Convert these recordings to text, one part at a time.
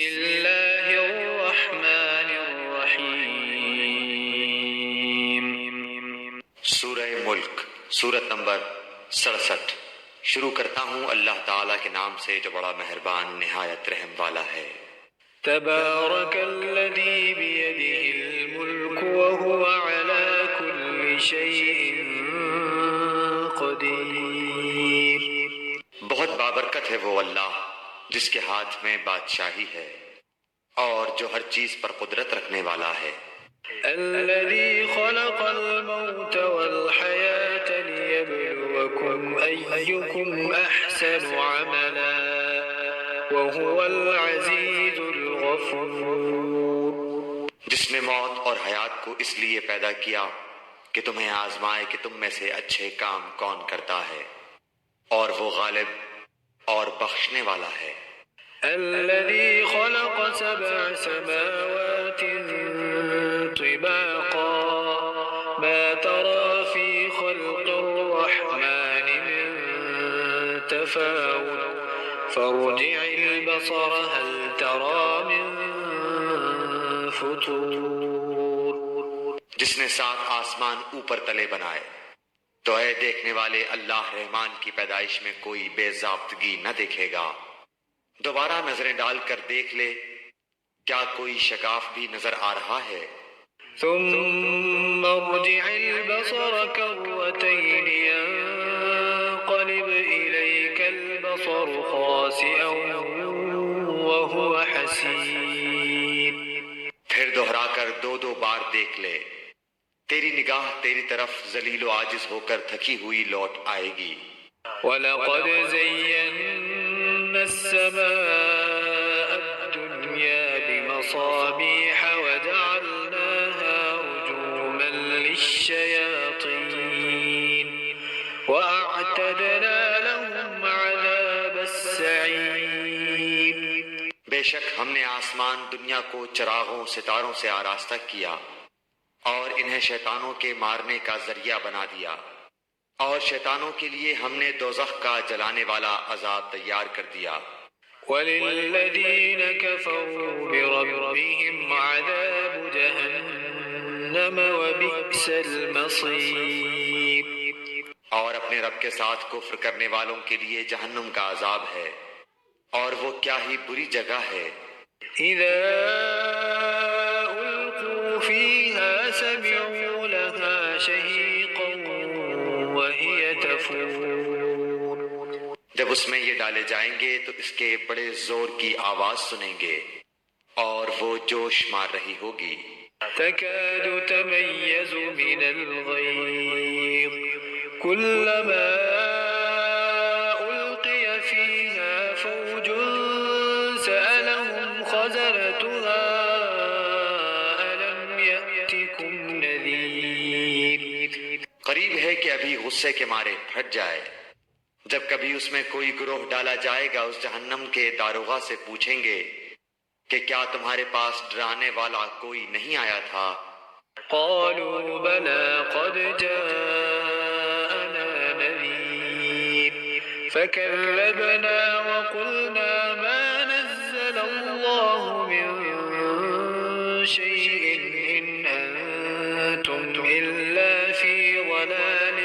اللہ الرحمن الرحیم۔ سورہ ملک، سورت نمبر 67۔ شروع کرتا ہوں اللہ تعالیٰ کے نام سے جو بڑا مہربان نہایت رحم والا ہے۔ تبارک الذی بیدہ الملک وہو علی کل شیء قدیر۔ بہت بابرکت ہے وہ اللہ جس کے ہاتھ میں بادشاہی ہے اور جو ہر چیز پر قدرت رکھنے والا ہے۔ الذی خلق الموت والحیاة لیبلوکم ایکم احسن عملا وهو العزیز الغفور۔ جس نے موت اور حیات کو اس لیے پیدا کیا کہ تمہیں آزمائے کہ تم میں سے اچھے کام کون کرتا ہے، اور وہ غالب اور بخشنے والا ہے۔ الذي خلق سبع سماوات طباقا ما ترى في خلق الرحمن من تفاوت فارجع البصر هل ترى من فطور۔ جس نے 7 آسمان اوپر تلے بنائے تو اے دیکھنے والے اللہ رحمان کی پیدائش میں کوئی بے ضابطگی نہ دیکھے گا۔ دوبارہ نظریں ڈال کر دیکھ لے، کیا کوئی شگاف بھی نظر آ رہا ہے؟ ثم ارجع البصر كرتين ينقلب إليك البصر خاسئا وهو حسير۔ پھر دوہرا کر 2 بار دیکھ لے، تیری نگاہ تیری طرف ذلیل و عاجز ہو کر تھکی ہوئی لوٹ آئے گی۔ وَلَقَدْ زَيَّنَّا السَّمَاءَ الدُّنْيَا بِمَصَابِيحَ وَجَعَلْنَاهَا رُجُومًا لِلشَّيَاطِينِ وَأَعْتَدْنَا لَهُمْ عَذَابَ السَّعِيرِ۔ بے شک ہم نے آسمان دنیا کو چراغوں ستاروں سے آراستہ کیا اور انہیں شیطانوں کے مارنے کا ذریعہ بنا دیا، اور شیطانوں کے لیے ہم نے دوزخ کا جلانے والا عذاب تیار کر دیا۔ وَلِلَّذِينَ كَفَرُوا بِرَبِّهِمْ عَذَابُ جَهَنَّمَ وَبِئْسَ الْمَصِيرُ۔ اور اپنے رب کے ساتھ کفر کرنے والوں کے لیے جہنم کا عذاب ہے، اور وہ کیا ہی بری جگہ ہے۔ إِذَا أُلْقُوا فِيهَا سَمِعُوا لَهَا شَهِيقًا وَهِيَ تَفُورُ۔ جب اس میں یہ ڈالے جائیں گے تو اس کے بڑے زور کی آواز سنیں گے اور وہ جوش مار رہی ہوگی۔ تَكَادُ تَمَيَّزُ مِنَ الْغَيْظِ كُلَّمَا أُلْقِيَ فِيهَا فَوْجٌ سَأَلَهُمْ خَزَنَتُهَا أَلَمْ يَأْتِكُمْ نَذِيرٌ۔ قریب ہے کہ ابھی غصے کے مارے پھٹ جائے۔ جب کبھی اس میں کوئی گروہ ڈالا جائے گا، اس جہنم کے داروغہ سے پوچھیں گے کہ کیا تمہارے پاس ڈرانے والا کوئی نہیں آیا تھا؟ قالوا بلى قد جاءنا نذير فكذبنا وقلنا ما نزل الله من شيء إن أنتم إلا في ضلال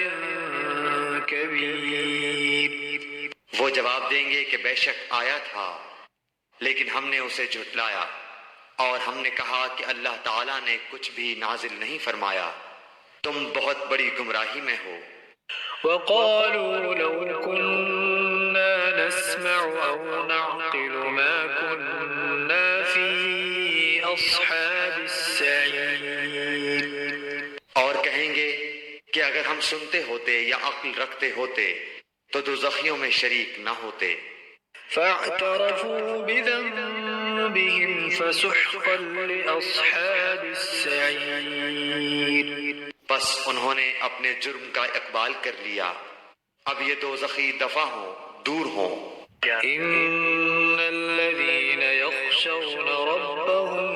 كبير۔ وہ جواب دیں گے کہ بے شک آیا تھا لیکن ہم نے اسے جھٹلایا، اور ہم نے کہا کہ اللہ تعالیٰ نے کچھ بھی نازل نہیں فرمایا، تم بہت بڑی گمراہی میں ہو۔ وقالوا لو كنا نسمع أو نعقل ما كنا في أصحاب السعير۔ اور کہیں گے کہ اگر ہم سنتے ہوتے یا عقل رکھتے ہوتے تو دوزخیوں میں شریک نہ ہوتے۔ فاعترفوا بذنبهم فسحقا لأصحاب السعير۔ بس انہوں نے اپنے جرم کا اقبال کر لیا، اب یہ دوزخی دفع ہوں، دور ہوں۔ إن الذين يخشون ربهم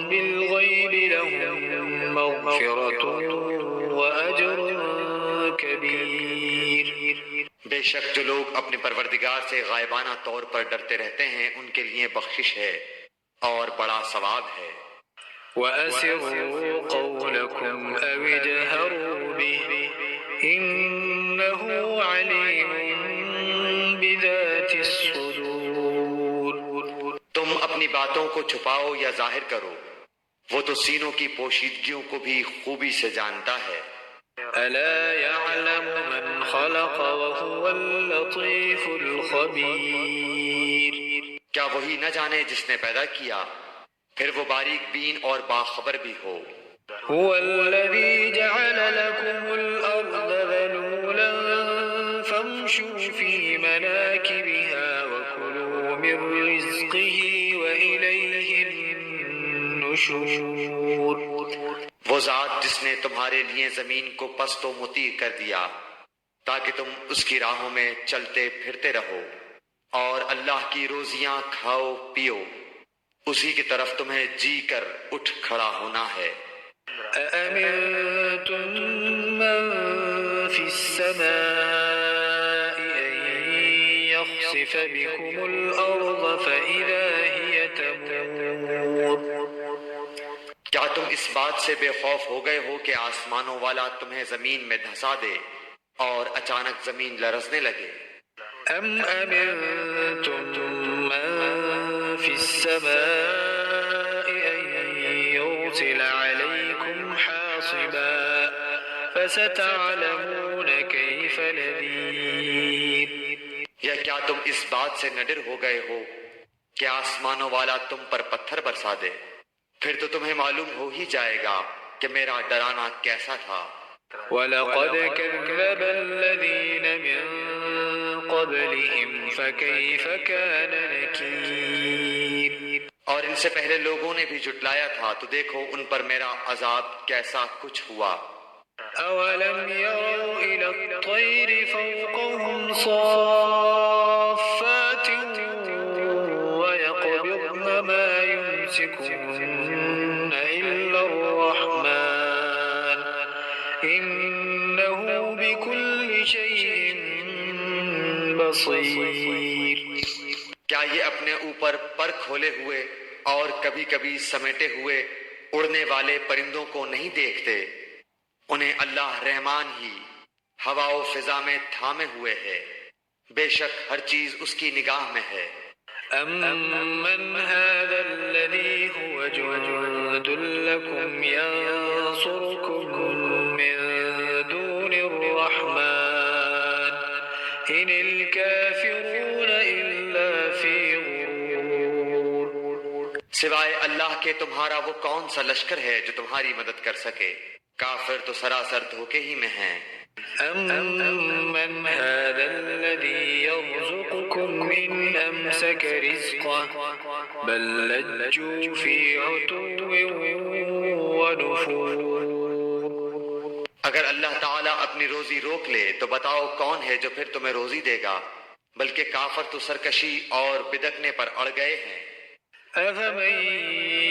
بالغيب لهم مغفرة وأجر كبير۔ بے شک جو لوگ اپنے پروردگار سے غائبانہ طور پر ڈرتے رہتے ہیں ان کے لیے بخشش ہے اور بڑا ثواب ہے۔ وَأَسِرُّوا قَوْلَكُمْ أَوِ اجْهَرُوا بِهِ إِنَّهُ عَلِيمٌ بِذَاتِ الصُّدُورِ۔ تم اپنی باتوں کو چھپاؤ یا ظاہر کرو، وہ تو سینوں کی پوشیدگیوں کو بھی خوبی سے جانتا ہے۔ أَلَا يَعْلَمُ مَنْ خَلَقَ وَهُوَ اللَّطِيفُ الْخَبِيرُ۔ کیا وہی نہ جانے جس نے پیدا کیا، پھر وہ باریک بین اور باخبر بھی ہو۔ هو الذي جعل لكم الأرض ذلولا فامشوا في مناكبها وكلوا من رزقه وإليه النشور۔ وہ ذات جس نے تمہارے لیے زمین کو پست و مطیع کر دیا تاکہ تم اس کی راہوں میں چلتے پھرتے رہو، اور اللہ کی روزیاں کھاؤ پیو، اسی کی طرف تمہیں جی کر اٹھ کھڑا ہونا ہے۔ أَأَمِنتُم مَّن فِي السَّمَاءِ أَن يَخْسِفَ بِكُمُ الْأَرْضَ فَإِذَا هِيَ تَمُورُ۔ کیا تم اس بات سے بے خوف ہو گئے ہو کہ آسمانوں والا تمہیں زمین میں دھسا دے اور اچانک زمین لرزنے لگے؟ أَمْ أَمِنتُم مَّن فِي السَّمَاءِ أَن يُرْسِلَ عَلَيْكُمْ حَاصِبًا فَسَتَعْلَمُونَ كَيْفَ نَذِيرِ۔ یا کیا تم اس بات سے نڈر ہو گئے ہو کہ آسمانوں والا تم پر پتھر برسا دے؟ پھر تو تمہیں معلوم ہو ہی جائے گا کہ میرا ڈرانا کیسا تھا۔ وَلَقَدْ كَذَّبَ الَّذِينَ مِن قَبْلِهِمْ فَكَيْفَ كَانَ نَكِيرِ۔ اور ان سے پہلے لوگوں نے بھی جھٹلایا تھا، تو دیکھو ان پر میرا عذاب کیسا کچھ ہوا۔ أَوَلَمْ يَرَوْا إِلَى الطَّيْرِ فَوْقَهُمْ صَافَّاتٍ وَيَقْبِضْنَ مَا يُمْسِكُهُنَّ إِلَّا الرَّحْمَنُ إِنَّهُ بِكُلِّ شَيْءٍ بَصِيرٌ۔ کیا یہ اپنے اوپر پر کھولے ہوئے اور کبھی کبھی سمیٹے ہوئے اڑنے والے پرندوں کو نہیں دیکھتے؟ انہیں اللہ رحمان ہی ہوا و فضا میں تھامے ہوئے ہے، بے شک ہر چیز اس کی نگاہ میں ہے۔ أَمَّنْ هَذَا الَّذِي هُوَ جُندٌ لَكُمْ يَنصُرُكُم مِّن دُونِ الرَّحْمَنِ إِنِ الْكَافِرُونَ إِلَّا فِي غُرُورٍ۔ سوائے اللہ کے تمہارا وہ کون سا لشکر ہے جو تمہاری مدد کر سکے؟ کافر تو سراسر دھوکے ہی میں ہیں۔ أَمَّنْ هَذَا الَّذِي يَرْزُقُكُمْ إِنْ أَمْسَكَ رِزْقَهُ بَل لَّجُّوا فِي عُتُوٍّ وَنُفُورٍ۔ اگر اللہ تعالیٰ اپنی روزی روک لے تو بتاؤ کون ہے جو پھر تمہیں روزی دے گا؟ بلکہ کافر تو سرکشی اور بدکنے پر اڑ گئے ہیں۔ أَفَمَن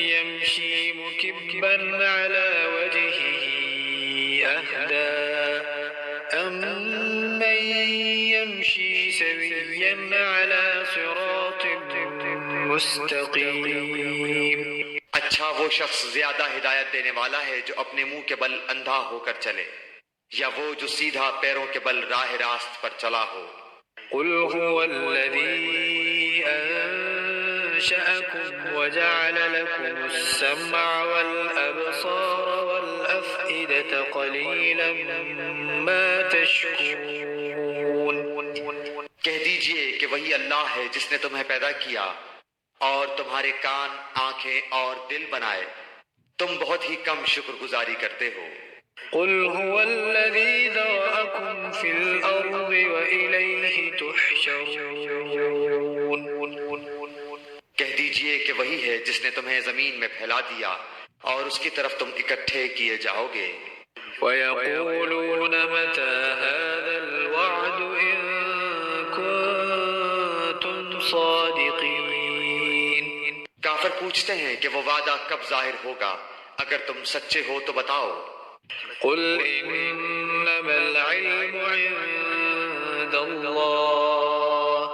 يَمْشِي مُكِبًّا عَلَى وَجْهِهِ أَهْدَىٰ أَمَّن يَمْشِي سَوِيًّا عَلَى صِرَاطٍ مُّسْتَقِيمٍ۔ اچھا وہ شخص زیادہ ہدایت دینے والا ہے جو اپنے منہ کے بل اندھا ہو کر چلے، یا وہ جو سیدھا پیروں کے بل راہ راست پر چلا ہو۔ قُلْ هُوَ الَّذِي أَنشَأَكُمْ وَجَعَلَ لَكُمُ السَّمْعَ وَالْأَبْصَارَ وَالْأَفْئِدَةَ قَلِيلًا مَا تَشْكُرُونَ۔ کہہ دیجئے کہ وہی اللہ ہے جس نے تمہیں پیدا کیا اور تمہارے کان، آنکھیں اور دل بنائے، تم بہت ہی کم شکر گزاری کرتے ہو۔ قُلْ هُوَ الَّذِي ذَرَأَكُمْ فِي الْأَرْضِ وَإِلَيْهِ تُحْشَرُونَ۔ کہہ دیجئے کہ وہی ہے جس نے تمہیں زمین میں پھیلا دیا اور اس کی طرف تم اکٹھے کیے جاؤ گے۔ وَيَقُولُونَ مَتَىٰ هَٰذَا الْوَعْدُ إِن كُنتُمْ صَادِقِينَ۔ کافر پوچھتے ہیں کہ وہ وعدہ کب ظاہر ہوگا؟ اگر تم سچے ہو تو بتاؤ۔ قُلْ إِنَّمَا الْعِلْمُ عِندَ اللَّهِ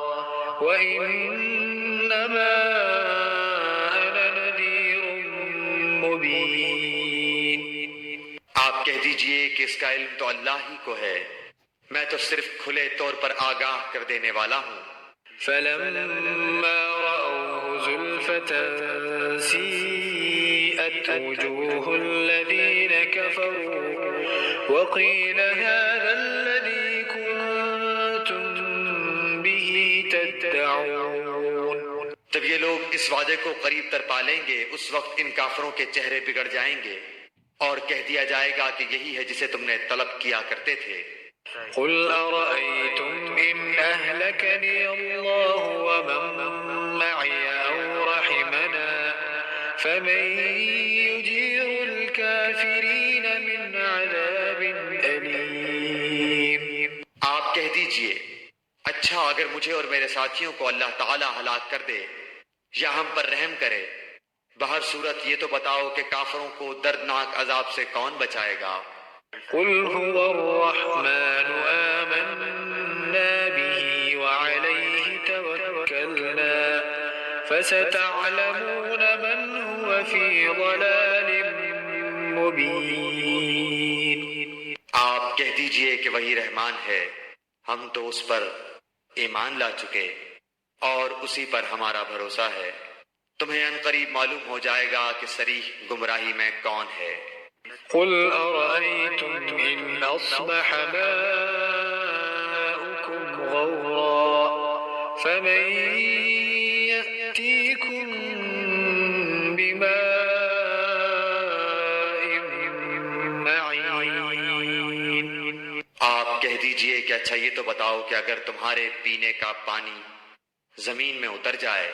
وَإِنَّمَا أَنَا دیجئے کہ اس کا علم تو اللہ ہی کو ہے، میں تو صرف کھلے طور پر آگاہ کر دینے والا ہوں۔ فلما رأوه زلفة سيئت وجوه الذين كفروا وقيل هذا الذي كنتم به تدعون۔ جب یہ لوگ اس وعدے کو قریب تر پالیں گے اس وقت ان کافروں کے چہرے بگڑ جائیں گے اور کہہ دیا جائے گا کہ یہی ہے جسے تم نے طلب کیا کرتے تھے۔ قل أرأيتم إن أهلكني الله ومن معي أو رحمنا فمن يجير الكافرين من عذاب أليم۔ آپ کہہ دیجئے اچھا اگر مجھے اور میرے ساتھیوں کو اللہ تعالی ہلاک کر دے یا ہم پر رحم کرے، بہر صورت یہ تو بتاؤ کہ کافروں کو دردناک عذاب سے کون بچائے گا؟ قل هو الرحمن آمنا به وعليه توكلنا فستعلمون من هو في ضلال مبين۔ آپ کہہ دیجئے کہ وہی رحمان ہے، ہم تو اس پر ایمان لا چکے اور اسی پر ہمارا بھروسہ ہے، تمہیں عنقریب معلوم ہو جائے گا کہ صریح گمراہی میں کون ہے۔ قل أرأيتم إن أصبح ماؤكم غورا فمن يأتيكم بماء معين۔ آپ کہہ دیجئے کہ اچھا یہ تو بتاؤ کہ اگر تمہارے پینے کا پانی زمین میں اتر جائے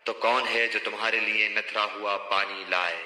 تو کون ہے جو تمہارے لیے نتھرا ہوا پانی لائے؟